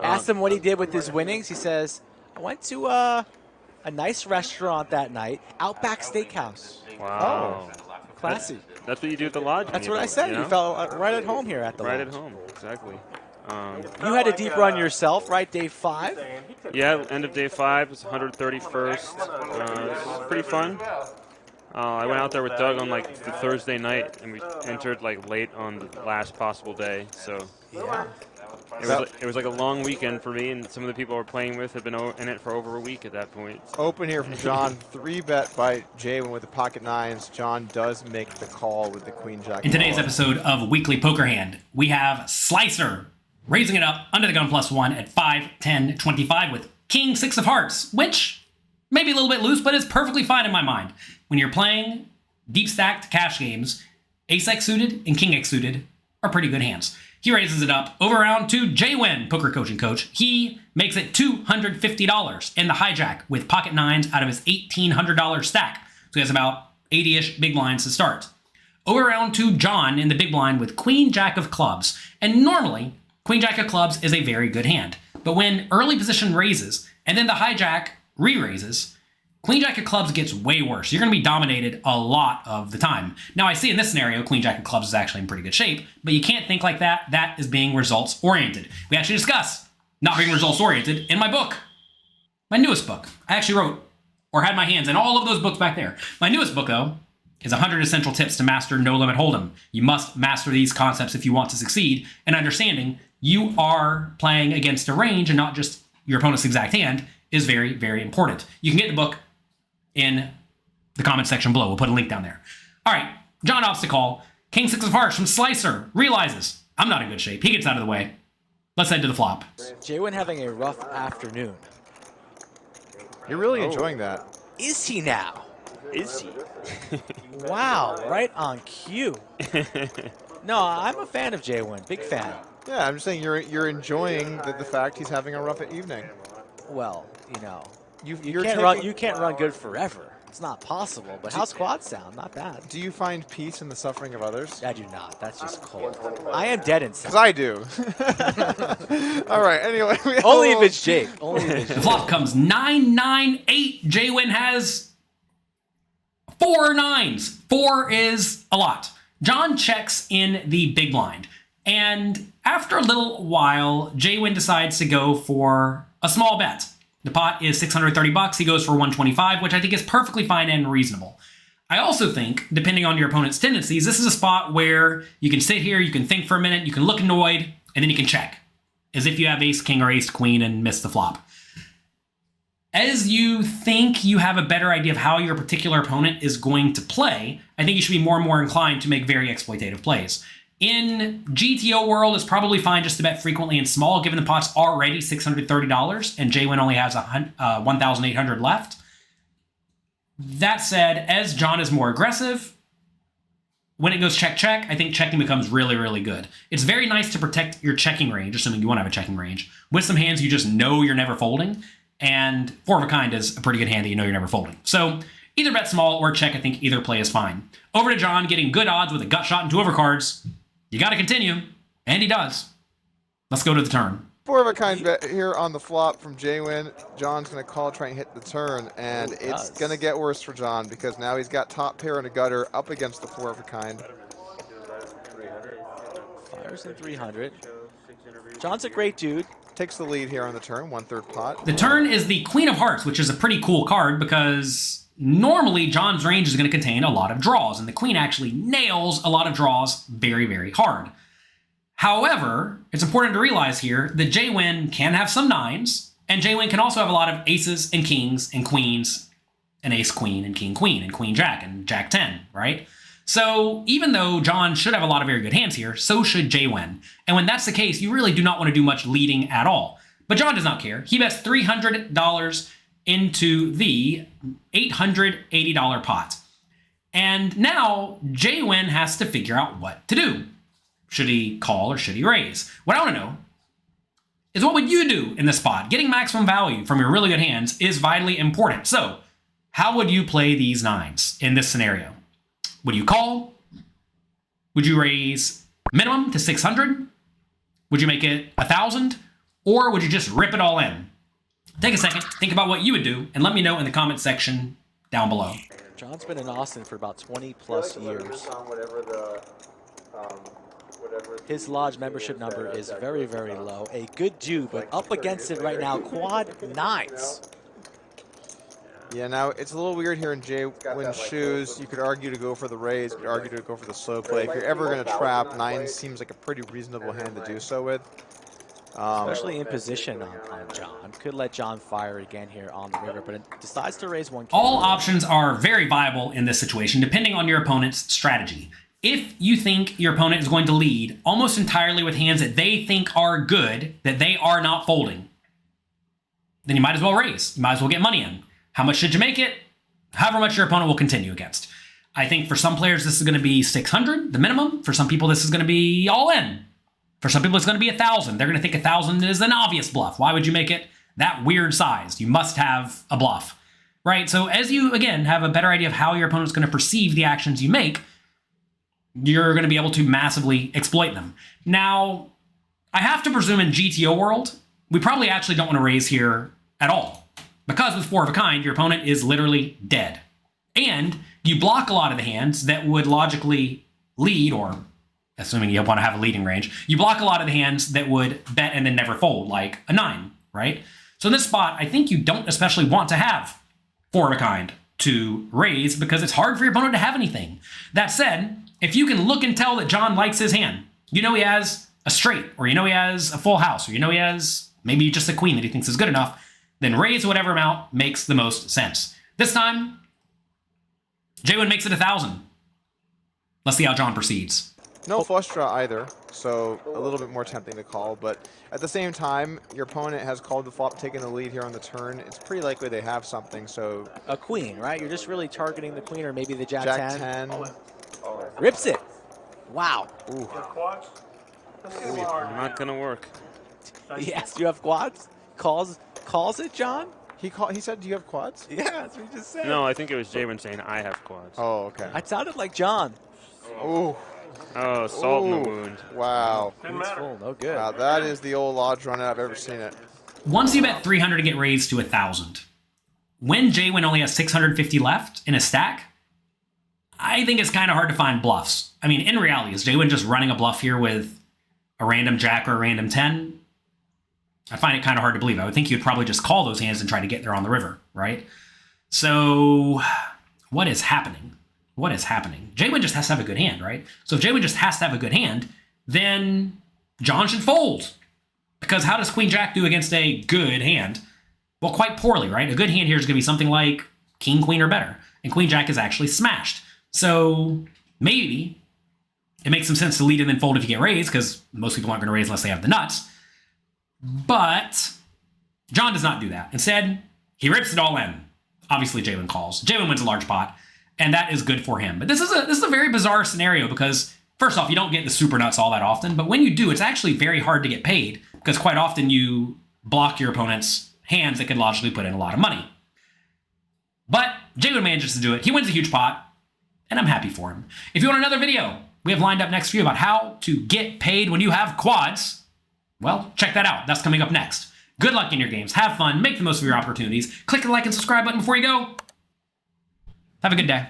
Asked him what he did with his winnings. He says, I went to a nice restaurant that night, Outback Steakhouse. Wow. Oh, classy. That's what you do at the lodge. That's what I said. You felt right at home here at the right lodge. at home, exactly. You had a deep run yourself, right? Day 5? Yeah, end of day 5. It's 131st. It was pretty fun. I went out there with Doug on like the Thursday night, and we entered like late on the last possible day. So Yeah. it was like a long weekend for me, and some of the people I were playing with had been in it for over a week at that point. Open here from John. 3-bet by JWIN with the pocket nines. John does make the call with the queen jack. In today's episode of Weekly Poker Hand, we have Slicer raising it up under the gun +1 at 5, 10, 25 with King 6 of Hearts, which may be a little bit loose, but is perfectly fine in my mind. When you're playing deep stacked cash games, Ace X suited and King X suited are pretty good hands. He raises it up over round to JWIN, poker coaching coach. He makes it $250 in the hijack with pocket nines out of his $1,800 stack. So he has about 80-ish big blinds to start. Over round to John in the big blind with Queen Jack of Clubs. And normally, Queen Jack of Clubs is a very good hand. But when early position raises and then the hijack re-raises, Queen Jack of Clubs gets way worse. You're going to be dominated a lot of the time. Now, I see in this scenario, Queen Jack of Clubs is actually in pretty good shape, but you can't think like that. That is being results-oriented. We actually discuss not being results-oriented in my book, my newest book. I actually wrote or had my hands in all of those books back there. My newest book, though, is 100 Essential Tips to Master No Limit Hold'em. You must master these concepts if you want to succeed, and understanding you are playing against a range and not just your opponent's exact hand is very, very important. You can get the book in the comment section below. We'll put a link down there. All right, John opts to call. King 6 of Hearts from Slicer realizes I'm not in good shape. He gets out of the way. Let's head to the flop. JWIN having a rough afternoon. You're really enjoying that. Is he now? Is he? Wow, right on cue. No, I'm a fan of JWIN. Big fan. Yeah, I'm just saying you're enjoying the fact he's having a rough evening. Well, you know, you taking- can't run good forever. It's not possible. But how's quads sound? Not bad. Do you find peace in the suffering of others? I do not. That's just cold. I am dead inside. Because I do. All right, anyway. Only if it's Jake. Only if it's The Jake. flop comes 9-9-8. JWIN has 4 nines. 4 is a lot. John checks in the big blind. And after a little while, JWIN decides to go for a small bet. The pot is $630. He goes for 125, which I think is perfectly fine and reasonable. I also think, depending on your opponent's tendencies, this is a spot where you can sit here, you can think for a minute, you can look annoyed, and then you can check. As if you have ace king or ace queen and miss the flop. As you think you have a better idea of how your particular opponent is going to play, I think you should be more and more inclined to make very exploitative plays. In GTO world, it's probably fine just to bet frequently and small, given the pot's already $630 and JWIN only has 1,800 left. That said, as John is more aggressive, when it goes check-check, I think checking becomes really, really good. It's very nice to protect your checking range, assuming you want to have a checking range, with some hands you just know you're never folding, and 4 of a kind is a pretty good hand that you know you're never folding. So either bet small or check, I think either play is fine. Over to John, getting good odds with a gut shot and 2 overcards. You got to continue, and he does. Let's go to the turn. 4 of a kind bet here on the flop from JWIN. John's going to call, try and hit the turn, and it's going to get worse for John because now he's got top pair and a gutter up against the 4 of a kind. Fires in 300. John's a great dude. Takes the lead here on the turn, 1/3 pot. The turn is the Queen of Hearts, which is a pretty cool card because normally John's range is going to contain a lot of draws, and the Queen actually nails a lot of draws very, very hard. However, it's important to realize here that JWIN can have some nines, and JWIN can also have a lot of aces and kings and queens, and ace queen and king queen and queen jack and jack 10, right? So even though John should have a lot of very good hands here, so should JWIN. And when that's the case, you really do not want to do much leading at all. But John does not care. He bets $300 into the $880 pot. And now JWIN has to figure out what to do. Should he call or should he raise? What I want to know is what would you do in this spot? Getting maximum value from your really good hands is vitally important. So how would you play these nines in this scenario? Would you call? Would you raise minimum to 600? Would you make it 1,000? Or would you just rip it all in? Take a second, think about what you would do, and let me know in the comment section down below. John's been in Austin for about 20 plus years. His lodge membership number is very, very low. A good Jew, but up against it right now, quad nines. Yeah, now it's a little weird here in JWIN's shoes. You could argue to go for the raise, you could argue to go for the slow play. If you're ever going to trap, 9 seems like a pretty reasonable hand to do so with. Especially in position on John. Could let John fire again here on the river, but it decides to raise 1K. All options are very viable in this situation, depending on your opponent's strategy. If you think your opponent is going to lead almost entirely with hands that they think are good, that they are not folding, then you might as well raise. You might as well get money in. How much should you make it? However much your opponent will continue against. I think for some players, this is going to be 600, the minimum. For some people, this is going to be all in. For some people, it's going to be 1,000. They're going to think 1,000 is an obvious bluff. Why would you make it that weird size? You must have a bluff, right? So as you, again, have a better idea of how your opponent's going to perceive the actions you make, you're going to be able to massively exploit them. Now, I have to presume in GTO world, we probably actually don't want to raise here at all. Because with 4 of a kind, your opponent is literally dead. And you block a lot of the hands that would logically lead, or assuming you want to have a leading range, you block a lot of the hands that would bet and then never fold, like a 9, right? So in this spot, I think you don't especially want to have 4 of a kind to raise because it's hard for your opponent to have anything. That said, if you can look and tell that John likes his hand, you know he has a straight, or you know he has a full house, or you know he has maybe just a queen that he thinks is good enough, then raise whatever amount makes the most sense. This time, JWIN makes it 1,000. Let's see how John proceeds. No flush draw either, so a little bit more tempting to call, but at the same time, your opponent has called the flop, taking the lead here on the turn. It's pretty likely they have something, so... A queen, right? You're just really targeting the queen or maybe the Jack 10. Rips it. Wow. Ooh. Not going to work. Yes, do you have quads? Calls it, John? He said, do you have quads? Yeah, that's what he just said. No, I think it was JWIN saying I have quads. Oh, okay. That sounded like John. Ooh. Oh, salt in the wound. Wow. It's full, no good. Wow, that is the old lodge run I've ever seen it. Once you bet 300 to get raised to 1,000, when JWIN only has 650 left in a stack, I think it's kind of hard to find bluffs. I mean, in reality, is JWIN just running a bluff here with a random jack or a random 10? I find it kind of hard to believe. I would think you'd probably just call those hands and try to get there on the river, right? So what is happening? What is happening? JWIN just has to have a good hand, right? So if JWIN just has to have a good hand, then John should fold. Because how does Queen Jack do against a good hand? Well, quite poorly, right? A good hand here is going to be something like King, Queen, or better. And Queen Jack is actually smashed. So maybe it makes some sense to lead and then fold if you get raised, because most people aren't going to raise unless they have the nuts. But John does not do that. Instead, he rips it all in. Obviously, JWIN calls. JWIN wins a large pot, and that is good for him. But this is a very bizarre scenario because, first off, you don't get the super nuts all that often. But when you do, it's actually very hard to get paid because quite often you block your opponent's hands that could logically put in a lot of money. But JWIN manages to do it. He wins a huge pot, and I'm happy for him. If you want another video we have lined up next for you about how to get paid when you have quads, well, check that out. That's coming up next. Good luck in your games. Have fun. Make the most of your opportunities. Click the like and subscribe button before you go. Have a good day.